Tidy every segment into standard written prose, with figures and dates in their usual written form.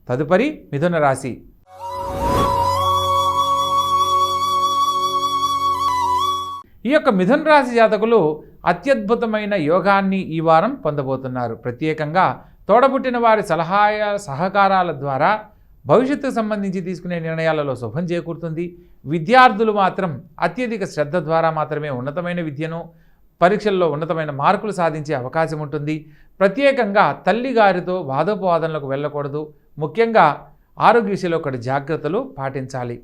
తదుపరి మిథున రాశి. ఈ యొక్క మిథున రాశి జాతకులు అత్యద్భుతమైన యోగాన్ని ఈ వారం పొందబోతున్నారు. ప్రత్యేకంగా తోడబుట్టిన వారి సహకారాల ద్వారా భవిష్యత్తుకు సంబంధించి తీసుకునే నిర్ణయాలలో శుభం చేకూరుతుంది. విద్యార్థులు మాత్రం అత్యధిక శ్రద్ధ ద్వారా మాత్రమే ఉన్నతమైన విద్యను, పరీక్షల్లో ఉన్నతమైన మార్కులు సాధించే అవకాశం ఉంటుంది. ప్రత్యేకంగా తల్లిగారితో వాదోపవాదనలకు వెళ్ళకూడదు. ముఖ్యంగా ఆరోగ్య విషయంలో ఒకటి జాగ్రత్తలు పాటించాలి.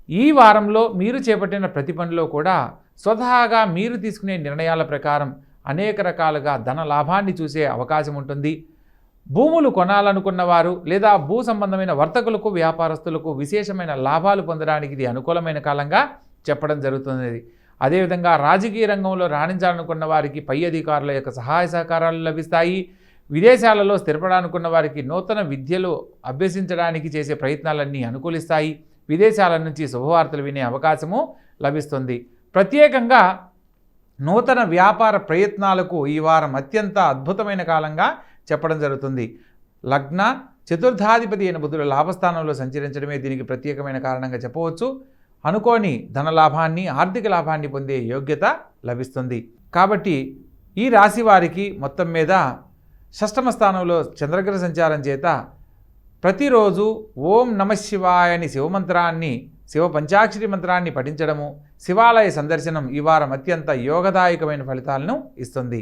ఈ వారంలో మీరు చేపట్టిన ప్రతి పనిలో కూడా స్వతహాగా మీరు తీసుకునే నిర్ణయాల ప్రకారం అనేక రకాలుగా ధన లాభాన్ని చూసే అవకాశం ఉంటుంది. భూములు కొనాలనుకున్న వారు లేదా భూ సంబంధమైన వర్తకులకు, వ్యాపారస్తులకు విశేషమైన లాభాలు పొందడానికి ఇది అనుకూలమైన కాలంగా చెప్పడం జరుగుతున్నది. అదేవిధంగా రాజకీయ రంగంలో రాణించాలనుకున్న వారికి పై అధికారుల యొక్క సహాయ సహకారాలు లభిస్తాయి. విదేశాలలో స్థిరపడాలనుకున్న వారికి నూతన విద్యలు అభ్యసించడానికి చేసే ప్రయత్నాలన్నీ అనుకూలిస్తాయి. విదేశాల నుంచి శుభవార్తలు వినే అవకాశము లభిస్తుంది. ప్రత్యేకంగా నూతన వ్యాపార ప్రయత్నాలకు ఈ వారం అత్యంత అద్భుతమైన కాలంగా చెప్పడం జరుగుతుంది. లగ్న చతుర్థాధిపతి అయిన బుధుడు లాభస్థానంలో సంచరించడమే దీనికి ప్రత్యేకమైన కారణంగా చెప్పవచ్చు. అనుకోని ధన లాభాన్ని, ఆర్థిక లాభాన్ని పొందే యోగ్యత లభిస్తుంది. కాబట్టి ఈ రాశి వారికి మొత్తం మీద షష్టమ స్థానంలో చంద్రగ్రహ సంచారం చేత ప్రతిరోజు ఓం నమఃశివాయ అని శివమంత్రాన్ని, శివ పంచాక్షరి మంత్రాన్ని పఠించడము, శివాలయ సందర్శనం ఈ వారం అత్యంత యోగదాయకమైన ఫలితాలను ఇస్తుంది.